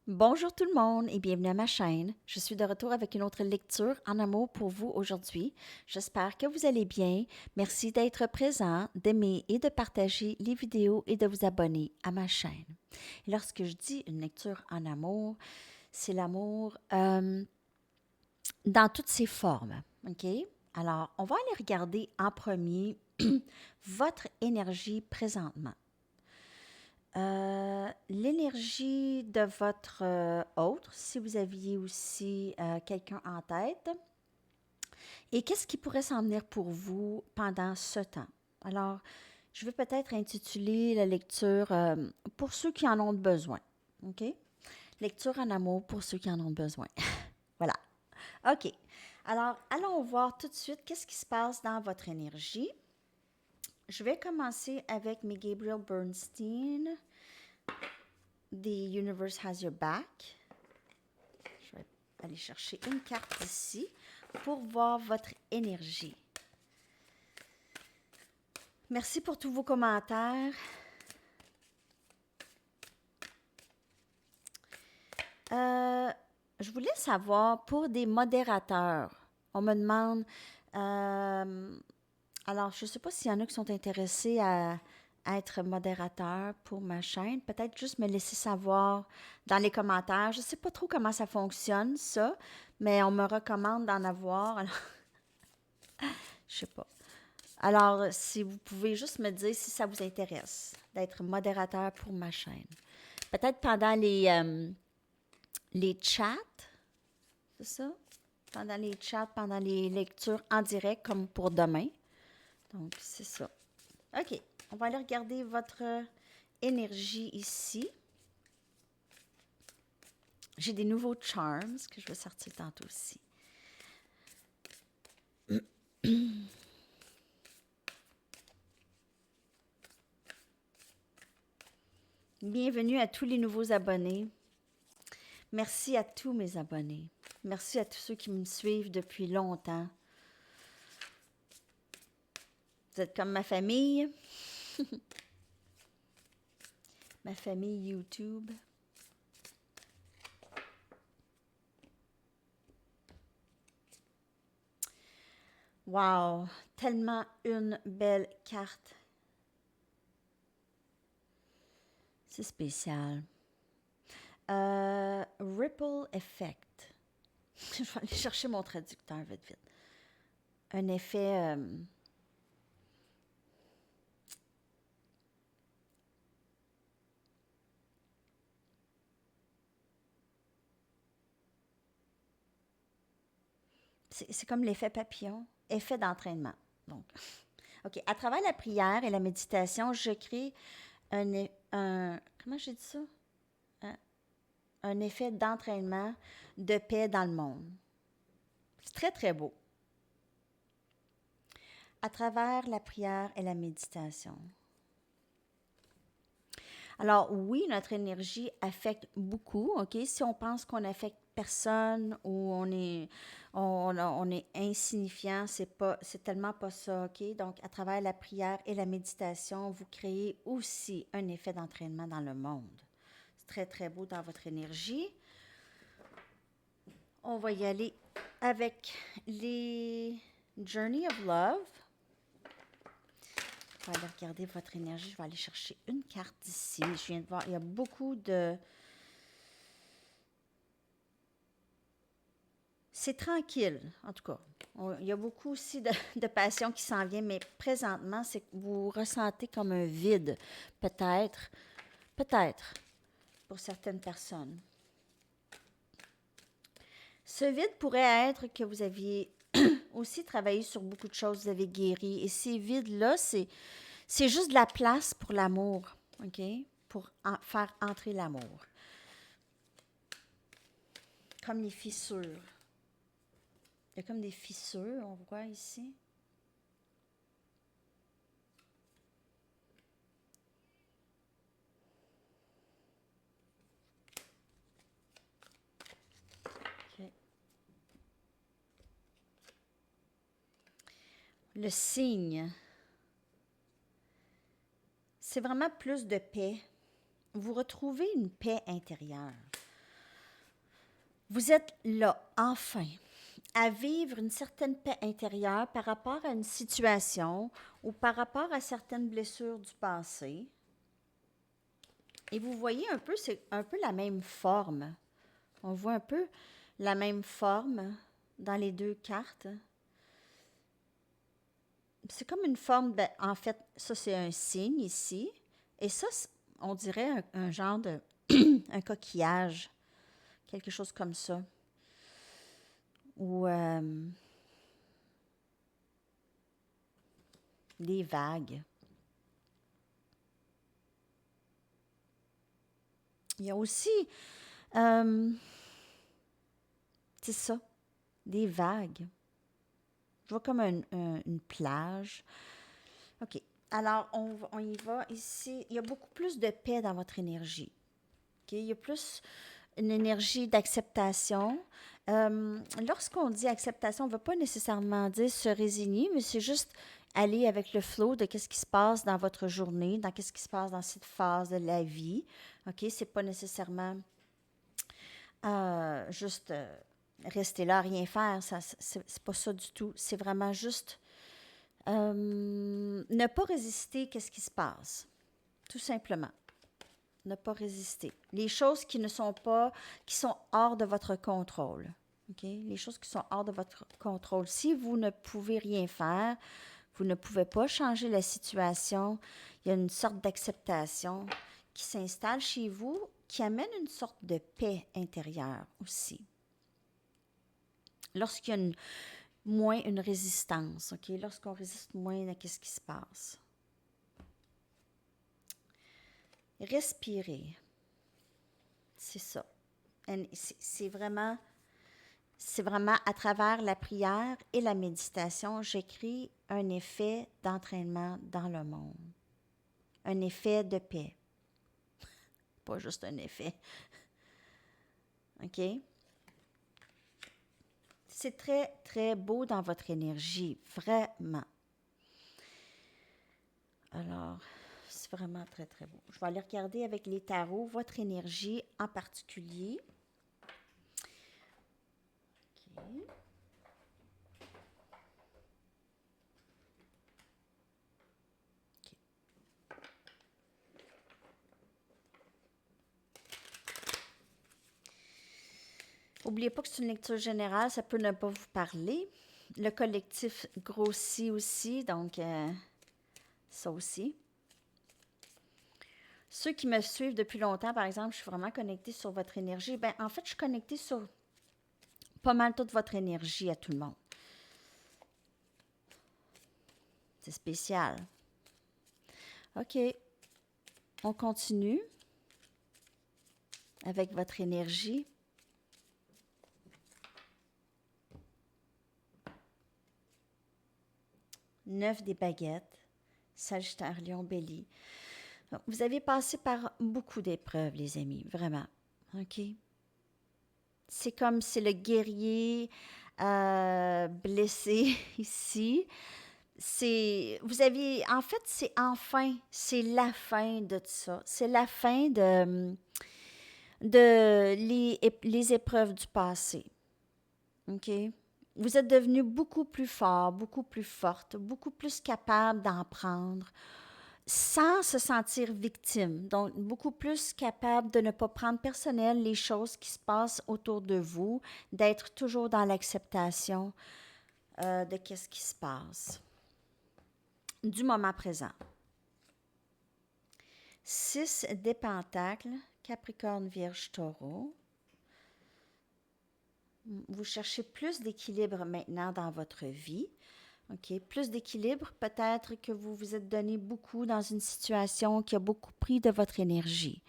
Bonjour tout le monde et bienvenue à ma chaîne. Je suis de retour avec une autre lecture en amour pour vous aujourd'hui. J'espère que vous allez bien. Merci d'être présent, d'aimer et de partager les vidéos et de vous abonner à ma chaîne. Et lorsque je dis une lecture en amour, c'est l'amour dans toutes ses formes. OK? Alors, on va aller regarder en premier votre énergie présentement. L'énergie de votre autre, si vous aviez aussi quelqu'un en tête, et qu'est-ce qui pourrait s'en venir pour vous pendant ce temps. Alors, je vais peut-être intituler la lecture pour ceux qui en ont besoin. OK? Lecture en amour pour ceux qui en ont besoin. Voilà. OK. Alors, allons voir tout de suite qu'est-ce qui se passe dans votre énergie. Je vais commencer avec mes Gabriel Bernstein. The Universe Has Your Back. Je vais aller chercher une carte ici pour voir votre énergie. Merci pour tous vos commentaires. Je voulais savoir, pour des modérateurs, on me demande, alors je ne sais pas s'il y en a qui sont intéressés à être modérateur pour ma chaîne. Peut-être juste me laisser savoir dans les commentaires. Je ne sais pas trop comment ça fonctionne, ça, mais on me recommande d'en avoir. Alors, je sais pas. Alors, si vous pouvez juste me dire si ça vous intéresse d'être modérateur pour ma chaîne. Peut-être pendant les chats, c'est ça? Pendant les chats, pendant les lectures en direct, comme pour demain. Donc, c'est ça. OK. On va aller regarder votre énergie ici. J'ai des nouveaux charms que je vais sortir tantôt aussi. Bienvenue à tous les nouveaux abonnés. Merci à tous mes abonnés. Merci à tous ceux qui me suivent depuis longtemps. Vous êtes comme ma famille. Ma famille YouTube. Wow! Tellement une belle carte. C'est spécial. Ripple Effect. Je vais aller chercher mon traducteur vite, vite. Un effet... c'est comme l'effet papillon, effet d'entraînement. Donc, OK. À travers la prière et la méditation, je crée comment j'ai dit ça? Un, un effet d'entraînement de paix dans le monde. C'est très, très beau. À travers la prière et la méditation. Alors oui, notre énergie affecte beaucoup, OK? Si on pense qu'on affecte personne ou on est insignifiant, c'est tellement pas ça, OK? Donc, à travers la prière et la méditation, vous créez aussi un effet d'entraînement dans le monde. C'est très, très beau dans votre énergie. On va y aller avec les Journey of Love. Je vais aller regarder votre énergie. Je vais aller chercher une carte ici. Je viens de voir, il y a beaucoup de... C'est tranquille, en tout cas. Il y a beaucoup aussi de passion qui s'en vient, mais présentement, c'est que vous ressentez comme un vide, peut-être, pour certaines personnes. Ce vide pourrait être que vous aviez aussi travaillé sur beaucoup de choses, vous avez guéri. Et ces vides-là, c'est juste de la place pour l'amour, OK? Pour faire entrer l'amour. Comme les fissures. Il y a comme des fissures, on voit ici. OK. Le signe, c'est vraiment plus de paix. Vous retrouvez une paix intérieure. Vous êtes là, enfin, à vivre une certaine paix intérieure par rapport à une situation ou par rapport à certaines blessures du passé. Et vous voyez un peu, c'est un peu la même forme. On voit un peu la même forme dans les deux cartes. C'est comme une forme, ben, en fait, ça c'est un signe ici. Et ça, on dirait un genre de, un coquillage, quelque chose comme ça. Ou des vagues. Il y a aussi, euh, c'est ça, des vagues. Je vois comme une plage. OK. Alors, on y va ici. Il y a beaucoup plus de paix dans votre énergie. OK? Il y a plus une énergie d'acceptation. Lorsqu'on dit acceptation, on ne veut pas nécessairement dire se résigner, mais c'est juste aller avec le flow de qu'est-ce qui se passe dans votre journée, dans qu'est-ce qui se passe dans cette phase de la vie. OK? C'est pas nécessairement juste rester là, rien faire. Ça, c'est pas ça du tout. C'est vraiment juste ne pas résister qu'est-ce qui se passe. Tout simplement. Ne pas résister. Les choses qui ne sont pas, qui sont hors de votre contrôle. OK? Les choses qui sont hors de votre contrôle. Si vous ne pouvez rien faire, vous ne pouvez pas changer la situation, il y a une sorte d'acceptation qui s'installe chez vous, qui amène une sorte de paix intérieure aussi. Lorsqu'il y a moins une résistance, OK? Lorsqu'on résiste moins à ce qui se passe. Respirer. C'est ça. C'est vraiment à travers la prière et la méditation, j'écris un effet d'entraînement dans le monde. Un effet de paix. Pas juste un effet. OK? C'est très, très beau dans votre énergie. Vraiment. Alors, c'est vraiment très, très beau. Je vais aller regarder avec les tarots votre énergie en particulier. OK. N'oubliez pas que c'est une lecture générale, ça peut ne pas vous parler. Le collectif grossit aussi, donc ça aussi. Ceux qui me suivent depuis longtemps, par exemple, je suis vraiment connectée sur votre énergie. Ben, en fait, je suis connectée sur pas mal toute votre énergie à tout le monde. C'est spécial. OK. On continue avec votre énergie. Neuf des baguettes. Sagittaire, Lion, Bélier. Vous avez passé par beaucoup d'épreuves, les amis, vraiment. OK? C'est comme c'est le guerrier blessé ici. En fait, c'est la fin de tout ça. C'est la fin de les épreuves du passé. OK? Vous êtes devenu beaucoup plus fort, beaucoup plus forte, beaucoup plus capable d'en prendre sans se sentir victime. Donc, beaucoup plus capable de ne pas prendre personnel les choses qui se passent autour de vous, d'être toujours dans l'acceptation de ce qui se passe, du moment présent. 6 des pentacles, Capricorne, Vierge, Taureau. Vous cherchez plus d'équilibre maintenant dans votre vie. OK? Plus d'équilibre, peut-être que vous vous êtes donné beaucoup dans une situation qui a beaucoup pris de votre énergie.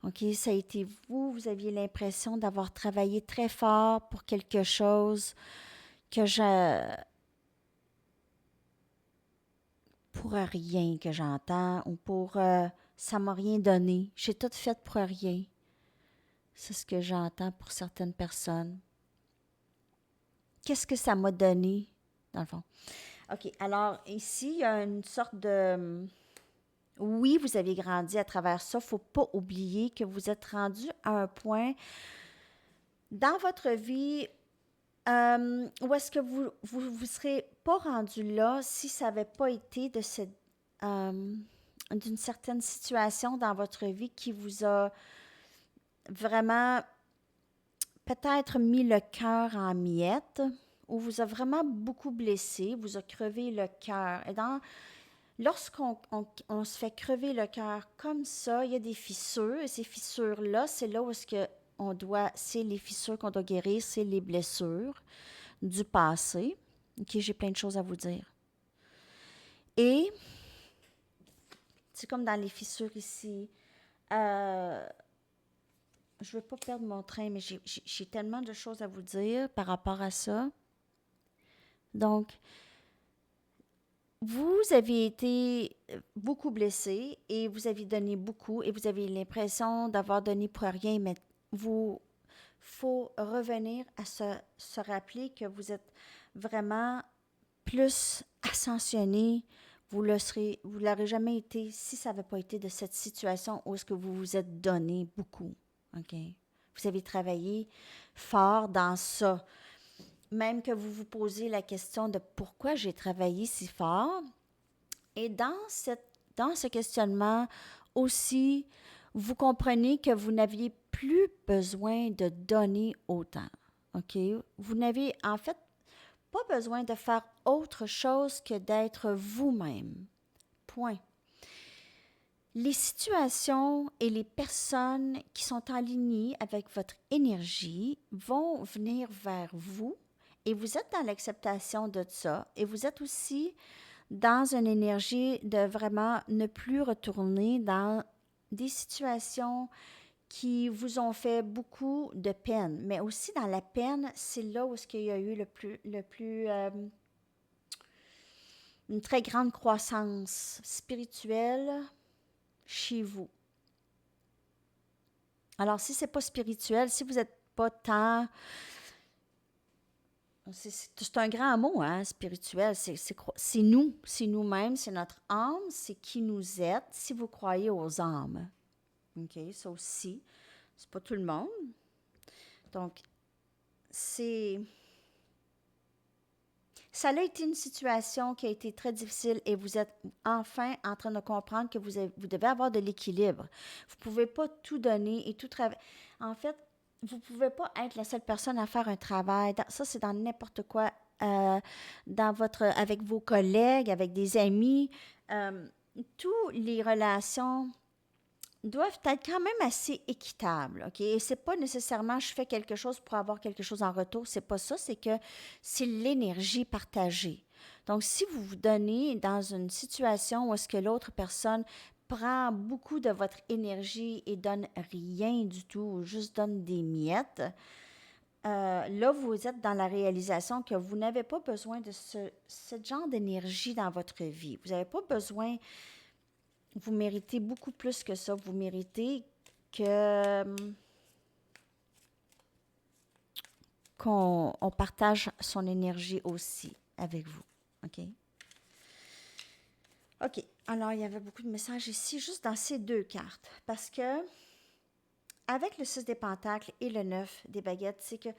OK? Ça a été vous aviez l'impression d'avoir travaillé très fort pour quelque chose pour rien que j'entends ou pour ça m'a rien donné. J'ai tout fait pour rien. C'est ce que j'entends pour certaines personnes. Qu'est-ce que ça m'a donné, dans le fond? OK, alors ici, il y a une sorte de... Oui, vous avez grandi à travers ça. Il ne faut pas oublier que vous êtes rendu à un point Dans votre vie, où est-ce que vous serez pas rendu là si ça n'avait pas été de cette, euh, d'une certaine situation dans votre vie qui vous a vraiment peut-être mis le cœur en miettes ou vous a vraiment beaucoup blessé, vous a crevé le cœur. Et lorsqu'on on se fait crever le cœur comme ça, il y a des fissures. Et ces fissures-là, c'est là où est-ce que c'est les fissures qu'on doit guérir, c'est les blessures du passé. OK, j'ai plein de choses à vous dire. Et c'est comme dans les fissures ici. Euh, je ne veux pas perdre mon train, mais j'ai tellement de choses à vous dire par rapport à ça. Donc, vous avez été beaucoup blessé et vous avez donné beaucoup et vous avez l'impression d'avoir donné pour rien, mais vous faut revenir à se rappeler que vous êtes vraiment plus ascensionné. Vous l'aurez jamais été si ça n'avait pas été de cette situation où est-ce que vous vous êtes donné beaucoup. OK? Vous avez travaillé fort dans ça. Même que vous vous posez la question de pourquoi j'ai travaillé si fort. Et dans ce questionnement aussi, vous comprenez que vous n'aviez plus besoin de donner autant. OK? Vous n'avez en fait pas besoin de faire autre chose que d'être vous-même. Point. Les situations et les personnes qui sont alignées avec votre énergie vont venir vers vous et vous êtes dans l'acceptation de ça et vous êtes aussi dans une énergie de vraiment ne plus retourner dans des situations qui vous ont fait beaucoup de peine. Mais aussi dans la peine, c'est là où il y a eu une très grande croissance spirituelle chez vous. Alors, si c'est pas spirituel, si vous n'êtes pas tant... C'est un grand mot, hein, spirituel. C'est nous, c'est nous-mêmes, c'est notre âme, c'est qui nous êtes, si vous croyez aux âmes. OK, ça aussi, c'est pas tout le monde. Donc, ça a été une situation qui a été très difficile et vous êtes enfin en train de comprendre que vous devez avoir de l'équilibre. Vous ne pouvez pas tout donner et tout travailler. En fait, vous ne pouvez pas être la seule personne à faire un travail. Ça, c'est dans n'importe quoi, avec vos collègues, avec des amis. Toutes les relations doivent être quand même assez équitables, OK? Et c'est pas nécessairement je fais quelque chose pour avoir quelque chose en retour, c'est pas ça, c'est que c'est l'énergie partagée. Donc, si vous vous donnez dans une situation où est-ce que l'autre personne prend beaucoup de votre énergie et donne rien du tout, ou juste donne des miettes, là, vous êtes dans la réalisation que vous n'avez pas besoin de ce genre d'énergie dans votre vie. Vous n'avez pas besoin. Vous méritez beaucoup plus que ça. Vous méritez qu'on partage son énergie aussi avec vous. OK? OK. Alors, il y avait beaucoup de messages ici, juste dans ces deux cartes. Parce que, avec le 6 des pentacles et le 9 des baguettes, c'est que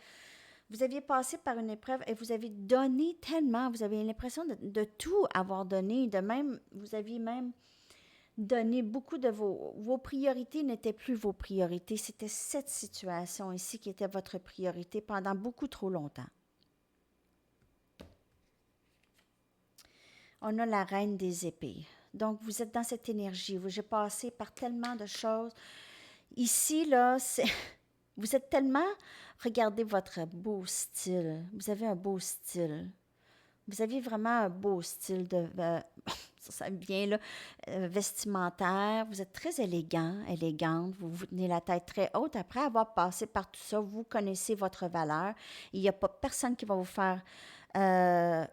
vous aviez passé par une épreuve et vous avez donné tellement. Vous avez l'impression de tout avoir donné. Vous aviez même donner beaucoup de vos priorités n'étaient plus vos priorités. C'était cette situation ici qui était votre priorité pendant beaucoup trop longtemps. On a la reine des épées. Donc, vous êtes dans cette énergie. J'ai passé par tellement de choses. Ici, là, vous êtes tellement... Regardez votre beau style. Vous avez un beau style. Vous aviez vraiment un beau style de... ça me vient là, vestimentaire. Vous êtes très élégante. Vous tenez la tête très haute. Après avoir passé par tout ça, vous connaissez votre valeur. Il n'y a pas personne qui va vous faire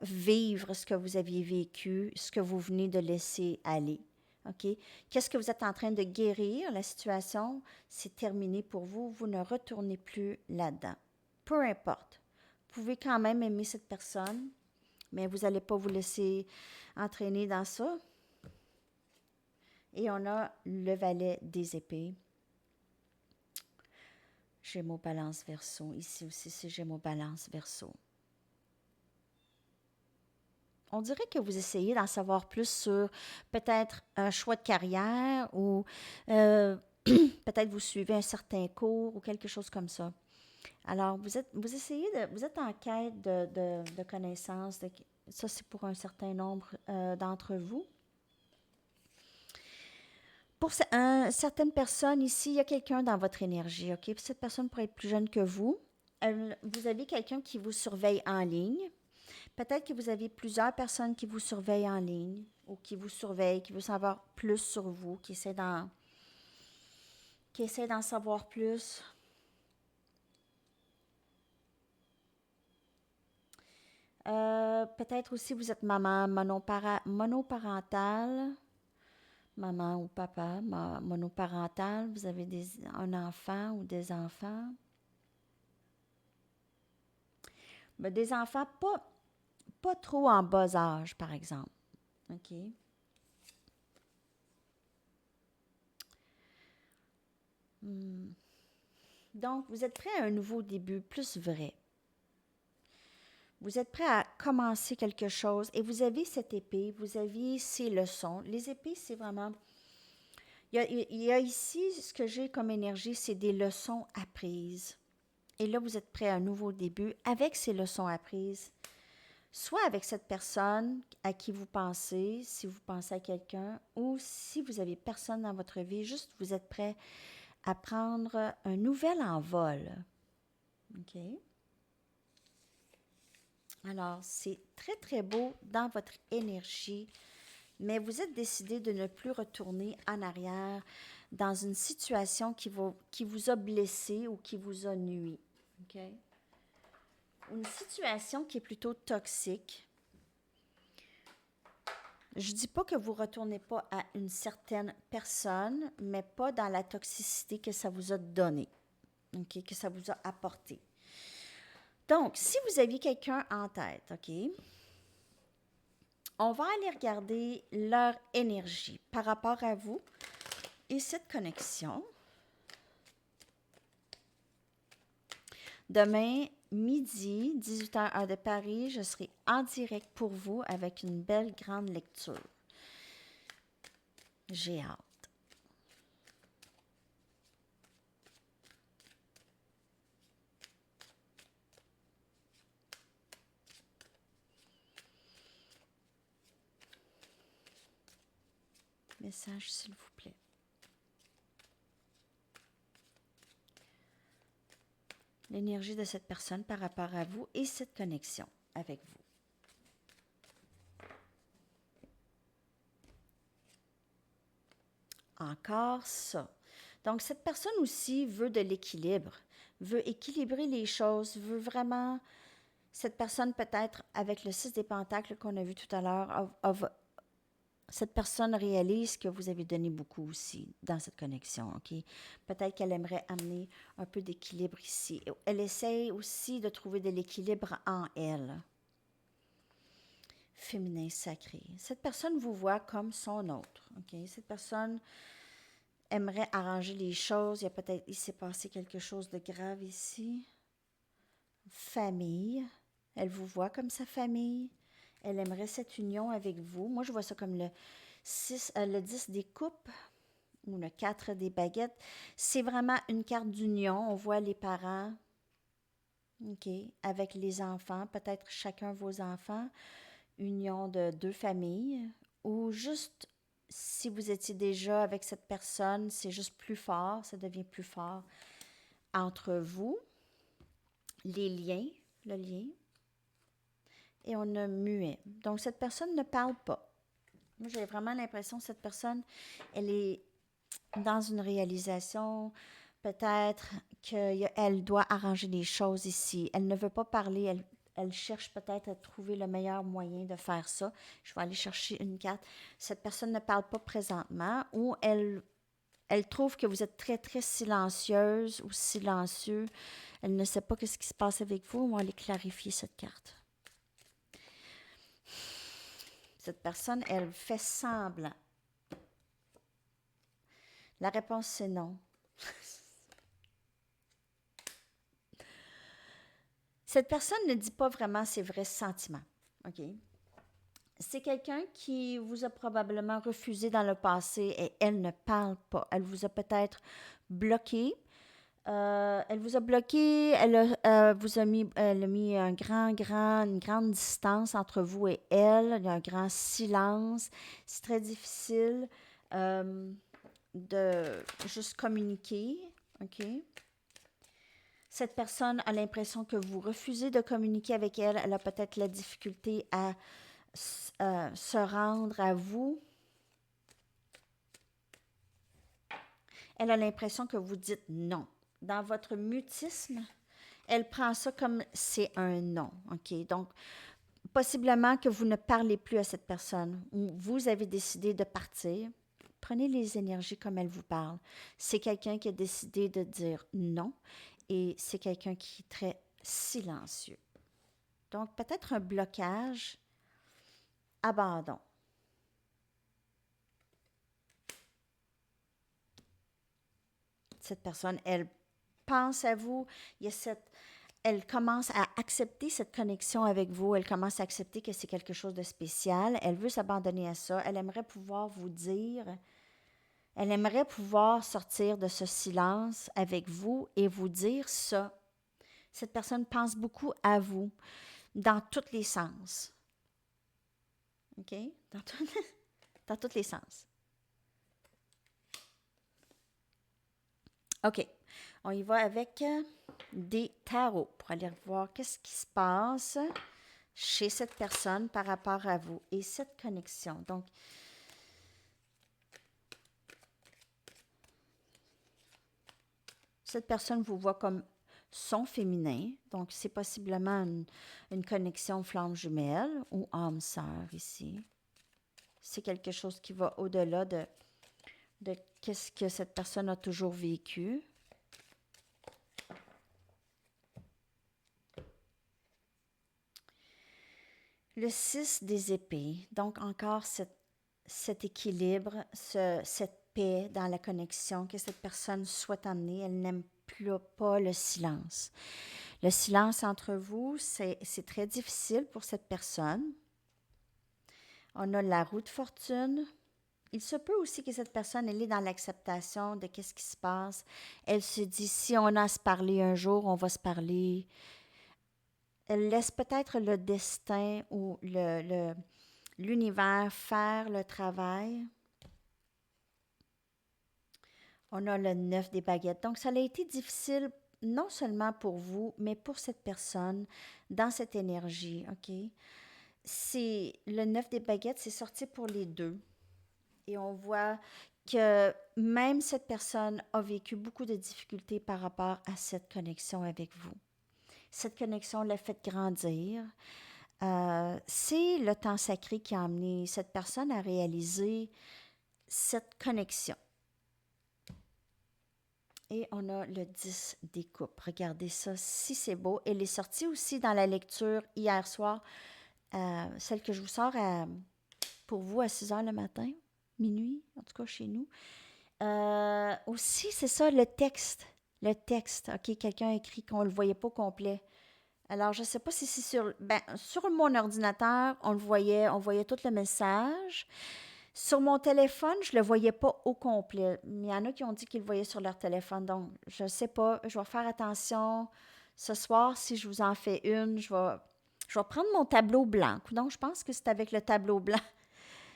vivre ce que vous aviez vécu, ce que vous venez de laisser aller. OK? Qu'est-ce que vous êtes en train de guérir? La situation, c'est terminé pour vous. Vous ne retournez plus là-dedans. Peu importe. Vous pouvez quand même aimer cette personne, mais vous n'allez pas vous laisser entraîner dans ça. Et on a le valet des épées. Gémeaux, Balance, Verseau. Ici aussi, c'est Gémeaux, Balance, Verseau. On dirait que vous essayez d'en savoir plus sur peut-être un choix de carrière ou euh, peut-être vous suivez un certain cours ou quelque chose comme ça. Alors, vous êtes en quête de connaissances. Ça, c'est pour un certain nombre d'entre vous. Pour certaines personnes ici, il y a quelqu'un dans votre énergie, OK? Puis cette personne pourrait être plus jeune que vous. Vous avez quelqu'un qui vous surveille en ligne. Peut-être que vous avez plusieurs personnes qui vous surveillent en ligne ou qui vous surveillent, qui veulent savoir plus sur vous, qui essaient d'en savoir plus. Peut-être aussi vous êtes maman monoparentale, maman ou papa monoparental, vous avez un enfant ou des enfants. Mais des enfants pas trop en bas âge, par exemple. OK? Hmm. Donc, vous êtes prêt à un nouveau début, plus vrai. Vous êtes prêt à commencer quelque chose et vous avez cette épée, vous avez ces leçons. Les épées, c'est vraiment... il y a ici, ce que j'ai comme énergie, c'est des leçons apprises. Et là, vous êtes prêt à un nouveau début avec ces leçons apprises. Soit avec cette personne à qui vous pensez, si vous pensez à quelqu'un, ou si vous avez personne dans votre vie, juste vous êtes prêt à prendre un nouvel envol. OK? Alors, c'est très, très beau dans votre énergie, mais vous êtes décidé de ne plus retourner en arrière dans une situation qui vous a blessé ou qui vous a nui. OK? Une situation qui est plutôt toxique. Je ne dis pas que vous ne retournez pas à une certaine personne, mais pas dans la toxicité que ça vous a donné, OK, que ça vous a apporté. Donc, si vous aviez quelqu'un en tête, OK, on va aller regarder leur énergie par rapport à vous et cette connexion. Demain, midi, 18h heure de Paris, je serai en direct pour vous avec une belle grande lecture. J'ai hâte. Message, s'il vous plaît. L'énergie de cette personne par rapport à vous et cette connexion avec vous. Encore ça. Donc, cette personne aussi veut de l'équilibre, veut équilibrer les choses, veut vraiment... Cette personne, peut-être, avec le 6 des pentacles qu'on a vu tout à l'heure, cette personne réalise que vous avez donné beaucoup aussi dans cette connexion, OK? Peut-être qu'elle aimerait amener un peu d'équilibre ici. Elle essaie aussi de trouver de l'équilibre en elle. Féminin sacré. Cette personne vous voit comme son autre, OK? Cette personne aimerait arranger les choses. Il s'est passé quelque chose de grave ici. Famille. Elle vous voit comme sa famille. Elle aimerait cette union avec vous. Moi, je vois ça comme le 10 des coupes ou le 4 des baguettes. C'est vraiment une carte d'union. On voit les parents, OK, avec les enfants, peut-être chacun vos enfants, union de deux familles, ou juste si vous étiez déjà avec cette personne, c'est juste plus fort, ça devient plus fort entre vous, les liens, le lien, et on a muet. Donc, cette personne ne parle pas. Moi, j'ai vraiment l'impression que cette personne, elle est dans une réalisation, peut-être qu'elle doit arranger les choses ici. Elle ne veut pas parler, elle cherche peut-être à trouver le meilleur moyen de faire ça. Je vais aller chercher une carte. Cette personne ne parle pas présentement ou elle trouve que vous êtes très, très silencieuse ou silencieux. Elle ne sait pas ce qui se passe avec vous. On va aller clarifier cette carte. Cette personne, elle fait semblant. La réponse, c'est non. Cette personne ne dit pas vraiment ses vrais sentiments. OK? C'est quelqu'un qui vous a probablement refusé dans le passé et elle ne parle pas. Elle vous a peut-être bloqué. Elle vous a bloqué, elle a mis une grande distance entre vous et elle. Il y a un grand silence. C'est très difficile de juste communiquer. OK? Cette personne a l'impression que vous refusez de communiquer avec elle. Elle a peut-être la difficulté à se rendre à vous. Elle a l'impression que vous dites non. Dans votre mutisme, elle prend ça comme c'est un non. OK? Donc, possiblement que vous ne parlez plus à cette personne ou vous avez décidé de partir. Prenez les énergies comme elle vous parle. C'est quelqu'un qui a décidé de dire non et c'est quelqu'un qui est très silencieux. Donc, peut-être un blocage, abandon. Cette personne, elle pense à vous, il y a elle commence à accepter cette connexion avec vous, elle commence à accepter que c'est quelque chose de spécial, elle veut s'abandonner à ça, elle aimerait pouvoir vous dire, elle aimerait pouvoir sortir de ce silence avec vous et vous dire ça. Cette personne pense beaucoup à vous, dans tous les sens. OK? Dans tous les sens. OK. On y va avec des tarots pour aller voir qu'est-ce qui se passe chez cette personne par rapport à vous et cette connexion. Donc, cette personne vous voit comme son féminin. Donc, c'est possiblement une connexion flamme jumelle ou âme sœur ici. C'est quelque chose qui va au-delà de qu'est-ce que cette personne a toujours vécu. Le 6 des épées, donc encore cet équilibre, cette paix dans la connexion que cette personne souhaite amener. Elle n'aime plus pas le silence. Le silence entre vous, c'est très difficile pour cette personne. On a la roue de fortune. Il se peut aussi que cette personne, elle est dans l'acceptation de qu'est-ce qui se passe. Elle se dit, si on a à se parler un jour, on va se parler. Elle laisse peut-être le destin ou l'univers faire le travail. On a le 9 des baguettes. Donc, ça a été difficile non seulement pour vous, mais pour cette personne dans cette énergie, OK? C'est le 9 des baguettes, c'est sorti pour les deux. Et on voit que même cette personne a vécu beaucoup de difficultés par rapport à cette connexion avec vous. Cette connexion l'a fait grandir. C'est le temps sacré qui a amené cette personne à réaliser cette connexion. Et on a le 10 des coupes. Regardez ça, si c'est beau. Elle est sortie aussi dans la lecture hier soir, celle que je vous sors pour vous à 6 heures le matin, minuit, en tout cas chez nous. Aussi, c'est ça, le texte. Le texte, OK, quelqu'un a écrit qu'on ne le voyait pas au complet. Alors, je ne sais pas si c'est sur mon ordinateur, on voyait tout le message. Sur mon téléphone, je ne le voyais pas au complet. Il y en a qui ont dit qu'ils le voyaient sur leur téléphone. Donc, je ne sais pas. Je vais faire attention. Ce soir, si je vous en fais une, je vais prendre mon tableau blanc. Donc, je pense que c'est avec le tableau blanc.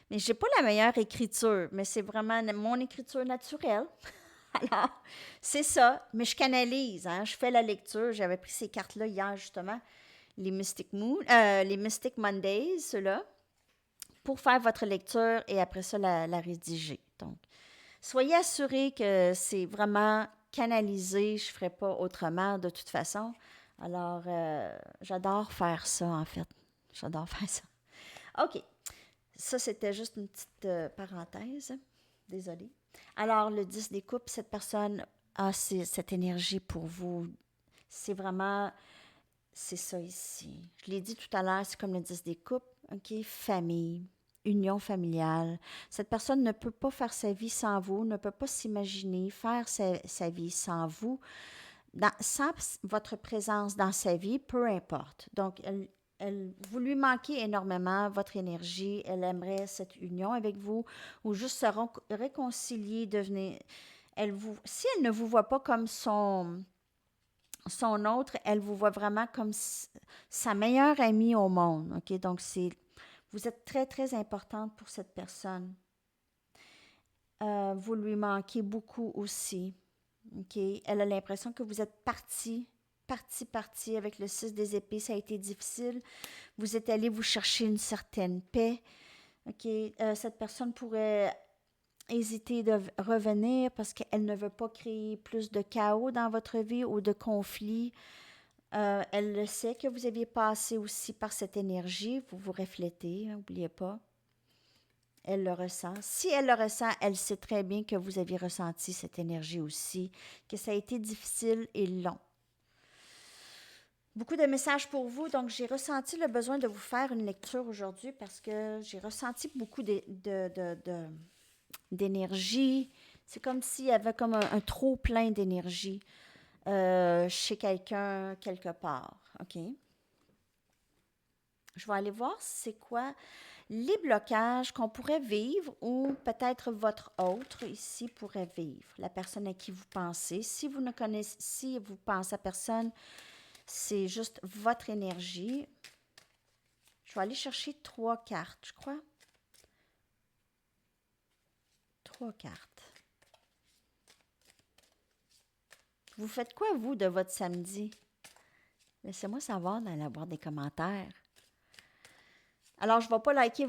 Mais je n'ai pas la meilleure écriture, mais c'est vraiment mon écriture naturelle. Alors, c'est ça. Mais je canalise, hein. Je fais la lecture. J'avais pris ces cartes-là hier, justement. Les Mystic Mondays, ceux-là, pour faire votre lecture et après ça, la rédiger. Donc, soyez assurés que c'est vraiment canalisé. Je ne ferai pas autrement, de toute façon. Alors, j'adore faire ça, en fait. J'adore faire ça. OK. Ça, c'était juste une petite parenthèse. Désolée. Alors, le 10 des coupes, cette personne a cette énergie pour vous. C'est vraiment, c'est ça ici. Je l'ai dit tout à l'heure, c'est comme le 10 des coupes, OK? Famille, union familiale. Cette personne ne peut pas faire sa vie sans vous, ne peut pas s'imaginer faire sa vie sans vous. sans votre présence dans sa vie, peu importe. Donc, vous lui manquez énormément, votre énergie. Elle aimerait cette union avec vous ou juste se réconcilier, devenir. Si elle ne vous voit pas comme son autre, elle vous voit vraiment comme sa meilleure amie au monde. OK? Donc, vous êtes très, très importante pour cette personne. Vous lui manquez beaucoup aussi. OK? Elle a l'impression que vous êtes parti avec le 6 des épées. Ça a été difficile. Vous êtes allé vous chercher une certaine paix. OK? Cette personne pourrait hésiter de revenir parce qu'elle ne veut pas créer plus de chaos dans votre vie ou de conflits. Elle le sait que vous aviez passé aussi par cette énergie. Vous vous reflétez, n'oubliez pas. Elle le ressent. Si elle le ressent, elle sait très bien que vous avez ressenti cette énergie aussi, que ça a été difficile et long. Beaucoup de messages pour vous. Donc, j'ai ressenti le besoin de vous faire une lecture aujourd'hui parce que j'ai ressenti beaucoup d'énergie. C'est comme s'il y avait comme un trop plein d'énergie chez quelqu'un quelque part. OK? Je vais aller voir c'est quoi les blocages qu'on pourrait vivre ou peut-être votre autre ici pourrait vivre. La personne à qui vous pensez. Si vous ne connaissez, si vous pensez à personne, c'est juste votre énergie. Je vais aller chercher 3 cartes, je crois. 3 cartes. Vous faites quoi, vous, de votre samedi? Laissez-moi savoir dans la boîte des commentaires. Alors, je ne vais pas liker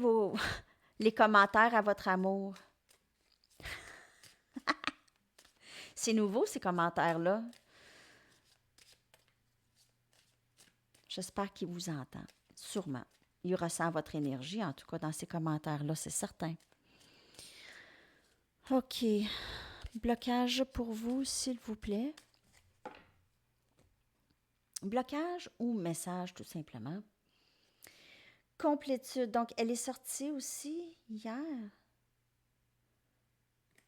les commentaires à votre amour. C'est nouveau, ces commentaires-là. J'espère qu'il vous entend. Sûrement. Il ressent votre énergie, en tout cas, dans ces commentaires-là, c'est certain. OK. Blocage pour vous, s'il vous plaît. Blocage ou message, tout simplement. Complétude. Donc, elle est sortie aussi hier.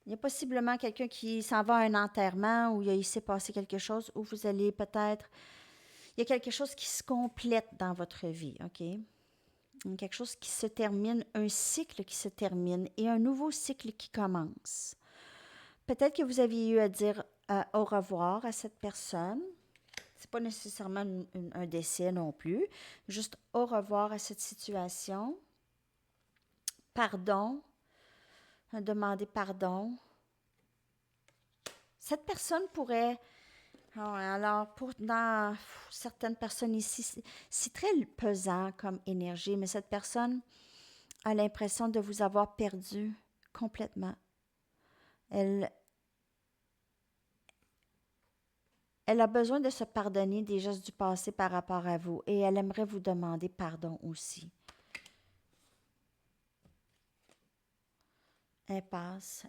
Il y a possiblement quelqu'un qui s'en va à un enterrement ou il s'est passé quelque chose où vous allez peut-être... Il y a quelque chose qui se complète dans votre vie, OK? Quelque chose qui se termine, un cycle qui se termine et un nouveau cycle qui commence. Peut-être que vous aviez eu à dire au revoir à cette personne. C'est pas nécessairement un décès non plus. Juste au revoir à cette situation. Pardon. Demander pardon. Cette personne pourrait... Alors, dans certaines personnes ici, c'est très pesant comme énergie, mais cette personne a l'impression de vous avoir perdu complètement. Elle a besoin de se pardonner des gestes du passé par rapport à vous et elle aimerait vous demander pardon aussi. Impasse.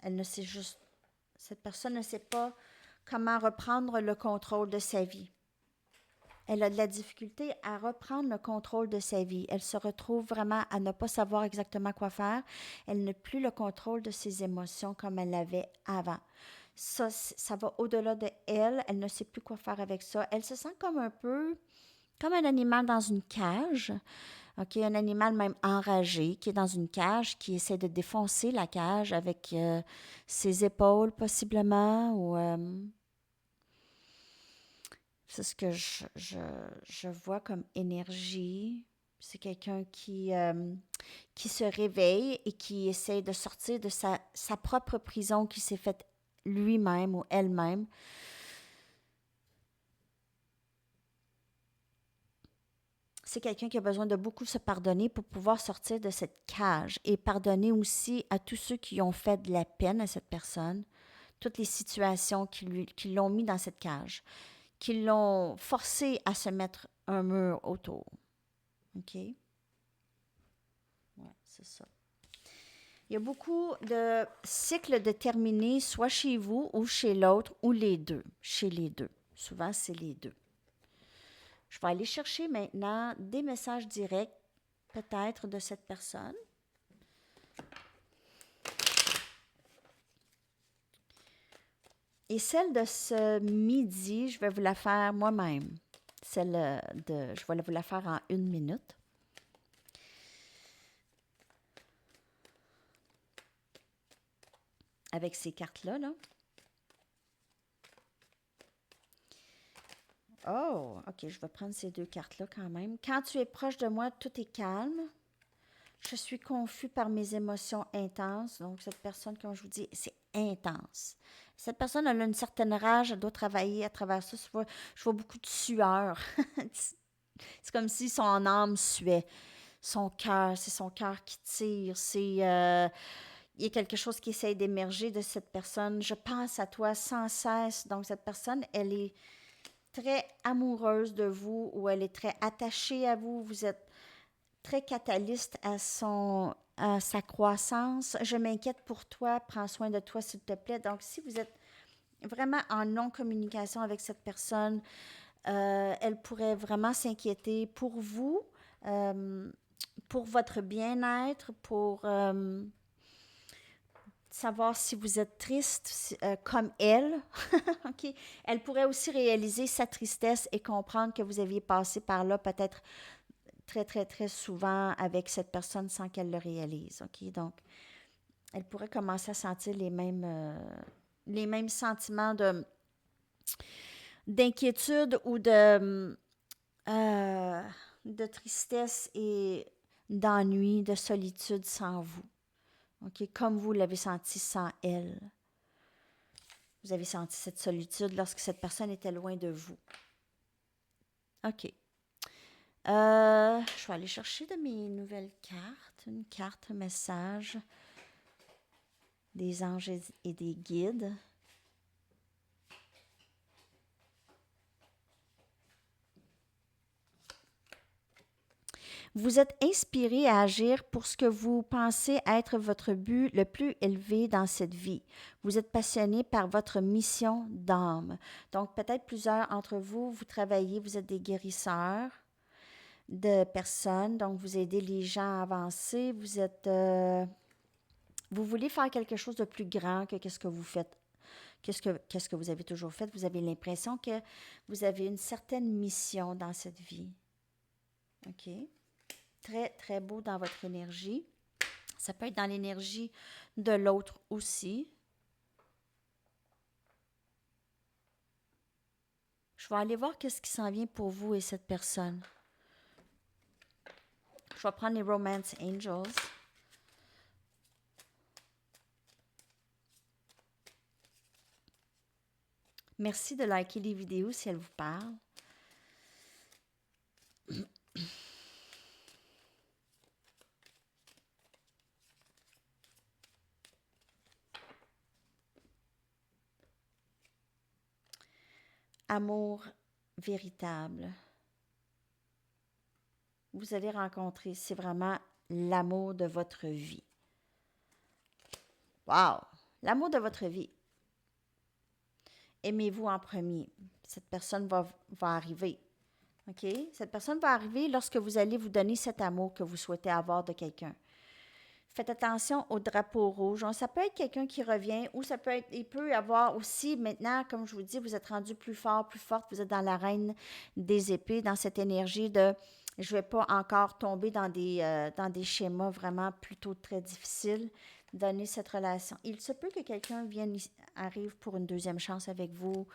Cette personne ne sait pas comment reprendre le contrôle de sa vie. Elle a de la difficulté à reprendre le contrôle de sa vie. Elle se retrouve vraiment à ne pas savoir exactement quoi faire. Elle n'a plus le contrôle de ses émotions comme elle l'avait avant. Ça va au-delà de elle. Elle ne sait plus quoi faire avec ça. Elle se sent comme un peu comme un animal dans une cage. OK, un animal même enragé qui est dans une cage, qui essaie de défoncer la cage avec ses épaules possiblement ou... c'est ce que je vois comme énergie. C'est quelqu'un qui se réveille et qui essaie de sortir de sa propre prison qu'il s'est faite lui-même ou elle-même. C'est quelqu'un qui a besoin de beaucoup se pardonner pour pouvoir sortir de cette cage et pardonner aussi à tous ceux qui ont fait de la peine à cette personne, toutes les situations qui l'ont mis dans cette cage, qui l'ont forcé à se mettre un mur autour. OK? Ouais, c'est ça. Il y a beaucoup de cycles de terminés, soit chez vous ou chez l'autre, ou les deux. Chez les deux. Souvent, c'est les deux. Je vais aller chercher maintenant des messages directs, peut-être, de cette personne. Et celle de ce midi, je vais vous la faire moi-même. Je vais vous la faire en 1 minute. Avec ces cartes-là, là. Oh, OK, je vais prendre ces 2 cartes-là quand même. Quand tu es proche de moi, tout est calme. Je suis confus par mes émotions intenses. Donc, cette personne, comme je vous dis, c'est intense. Cette personne, elle a une certaine rage, elle doit travailler à travers ça. Je vois beaucoup de sueur. C'est comme si son âme suait. C'est son cœur qui tire. Il y a quelque chose qui essaie d'émerger de cette personne. Je pense à toi sans cesse. Donc, cette personne, elle est très amoureuse de vous ou elle est très attachée à vous. Vous êtes très catalyste à sa croissance. Je m'inquiète pour toi. Prends soin de toi, s'il te plaît. Donc, si vous êtes vraiment en non-communication avec cette personne, elle pourrait vraiment s'inquiéter pour vous, euh, pour votre bien-être, pour savoir si vous êtes triste comme elle. OK? Elle pourrait aussi réaliser sa tristesse et comprendre que vous aviez passé par là peut-être très, très, très souvent avec cette personne sans qu'elle le réalise. OK? Donc, elle pourrait commencer à sentir les mêmes sentiments d'inquiétude ou de tristesse et d'ennui, de solitude sans vous. OK? Comme vous l'avez senti sans elle. Vous avez senti cette solitude lorsque cette personne était loin de vous. OK. Je vais aller chercher de mes nouvelles cartes, une carte message des anges et des guides. Vous êtes inspiré à agir pour ce que vous pensez être votre but le plus élevé dans cette vie. Vous êtes passionné par votre mission d'âme. Donc, peut-être plusieurs d'entre vous, vous travaillez, vous êtes des guérisseurs de personnes, donc vous aidez les gens à avancer. Vous voulez faire quelque chose de plus grand que ce que vous faites. Qu'est-ce que vous avez toujours fait? Vous avez l'impression que vous avez une certaine mission dans cette vie. OK? Très, très beau dans votre énergie. Ça peut être dans l'énergie de l'autre aussi. Je vais aller voir qu'est-ce qui s'en vient pour vous et cette personne. Je vais prendre les Romance Angels. Merci de liker les vidéos si elles vous parlent. Amour véritable. Vous allez rencontrer, c'est vraiment l'amour de votre vie. Wow! L'amour de votre vie. Aimez-vous en premier. Cette personne va arriver. OK? Cette personne va arriver lorsque vous allez vous donner cet amour que vous souhaitez avoir de quelqu'un. Faites attention au drapeau rouge. Ça peut être quelqu'un qui revient ou ça peut être, il peut y avoir aussi maintenant, comme je vous dis, vous êtes rendu plus fort, plus forte, vous êtes dans la reine des épées, dans cette énergie de je ne vais pas encore tomber dans des schémas vraiment plutôt très difficiles, donner cette relation. Il se peut que quelqu'un arrive pour une deuxième chance avec vous.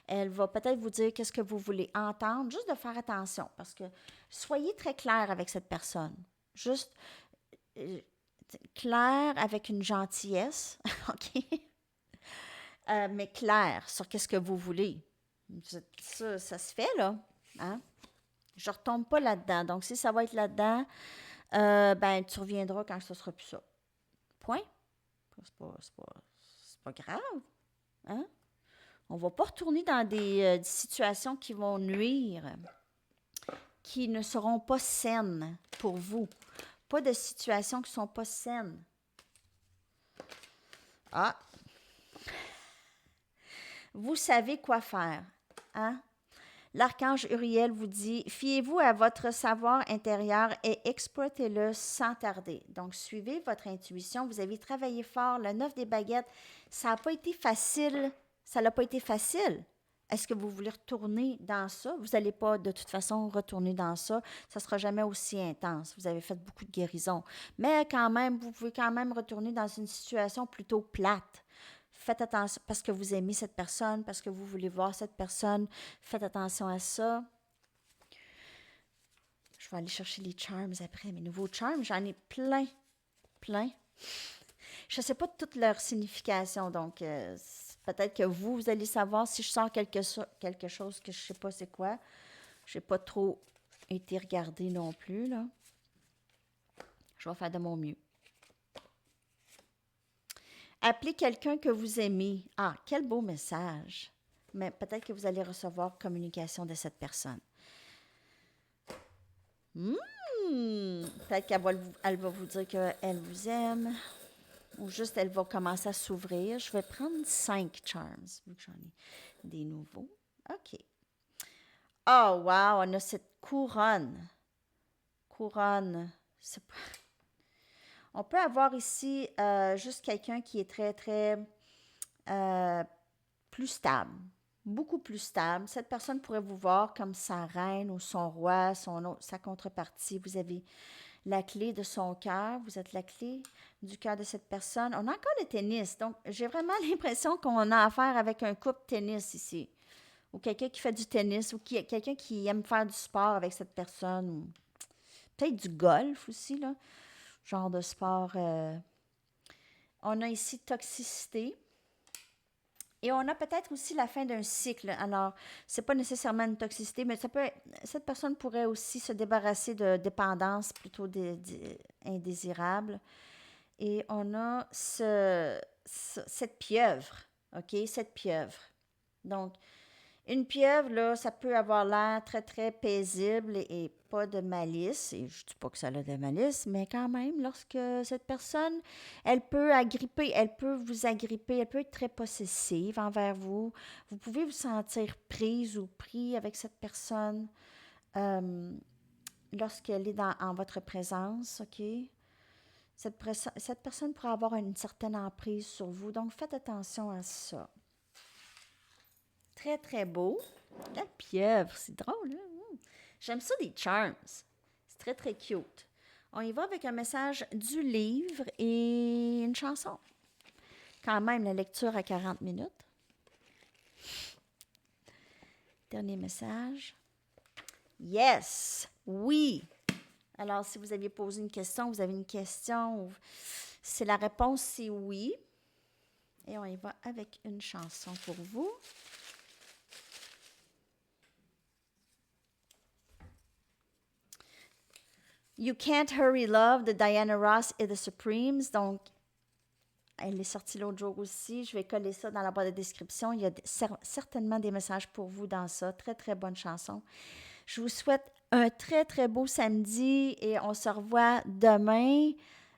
Elle va peut-être vous dire qu'est-ce que vous voulez entendre, juste de faire attention, parce que soyez très clair avec cette personne. Juste clair avec une gentillesse, OK? Mais clair sur qu'est-ce que vous voulez. Ça se fait, là. Hein? Je ne retombe pas là-dedans. Donc, si ça va être là-dedans, ben, tu reviendras quand ce sera plus ça. Point. C'est pas grave. Hein? On ne va pas retourner dans des situations qui vont nuire, qui ne seront pas saines pour vous. Pas de situations qui ne sont pas saines. Ah! Vous savez quoi faire. Hein? L'archange Uriel vous dit, fiez-vous à votre savoir intérieur et exploitez-le sans tarder. Donc, suivez votre intuition. Vous avez travaillé fort. Le 9 des baguettes, ça n'a pas été facile. Ça n'a pas été facile. Est-ce que vous voulez retourner dans ça? Vous n'allez pas de toute façon retourner dans ça. Ça ne sera jamais aussi intense. Vous avez fait beaucoup de guérison. Mais quand même, vous pouvez quand même retourner dans une situation plutôt plate. Faites attention parce que vous aimez cette personne, parce que vous voulez voir cette personne. Faites attention à ça. Je vais aller chercher les charms après. Mes nouveaux charms, j'en ai plein, plein. Je ne sais pas toute leur signification, donc peut-être que vous allez savoir si je sors quelque chose que je ne sais pas c'est quoi. Je n'ai pas trop été regarder non plus, là. Je vais faire de mon mieux. Appelez quelqu'un que vous aimez. Ah, quel beau message. Mais peut-être que vous allez recevoir communication de cette personne. Peut-être qu'elle va vous dire qu'elle vous aime. Ou juste elle va commencer à s'ouvrir. Je vais prendre 5 charms, vu que j'en ai des nouveaux. OK. Oh, wow, on a cette couronne. Couronne. On peut avoir ici juste quelqu'un qui est très, très plus stable. Beaucoup plus stable. Cette personne pourrait vous voir comme sa reine ou son roi, sa contrepartie. Vous avez la clé de son cœur. Vous êtes la clé du cœur de cette personne. On a encore le tennis. Donc, j'ai vraiment l'impression qu'on a affaire avec un couple tennis ici. Ou quelqu'un qui fait du tennis. Ou quelqu'un qui aime faire du sport avec cette personne. Ou peut-être du golf aussi, là. Genre de sport. On a ici toxicité. Et on a peut-être aussi la fin d'un cycle. Alors, c'est pas nécessairement une toxicité, mais cette personne pourrait aussi se débarrasser de dépendance plutôt indésirable. Et on a cette pieuvre, OK? Cette pieuvre. Donc, une pieuvre, là, ça peut avoir l'air très, très paisible et pas de malice. Et je ne dis pas que ça a de malice, mais quand même, lorsque cette personne, elle peut agripper, elle peut vous agripper, elle peut être très possessive envers vous. Vous pouvez vous sentir prise ou pris avec cette personne lorsqu'elle est en votre présence, OK? Cette personne pourrait avoir une certaine emprise sur vous, donc faites attention à ça. Très, très beau. La pieuvre, c'est drôle, hein? J'aime ça des charms. C'est très, très cute. On y va avec un message du livre et une chanson. Quand même, la lecture à 40 minutes. Dernier message. Yes! Oui! Alors, si vous aviez posé une question, vous avez une question, c'est la réponse, c'est oui. Et on y va avec une chanson pour vous. You Can't Hurry Love de Diana Ross et The Supremes. Donc, elle est sortie l'autre jour aussi. Je vais coller ça dans la boîte de description. Il y a certainement des messages pour vous dans ça. Très, très bonne chanson. Je vous souhaite un très, très beau samedi et on se revoit demain.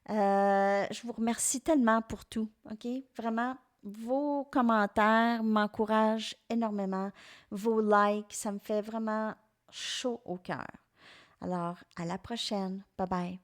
Je vous remercie tellement pour tout. OK? Vraiment, vos commentaires m'encouragent énormément. Vos likes, ça me fait vraiment chaud au cœur. Alors, à la prochaine. Bye bye.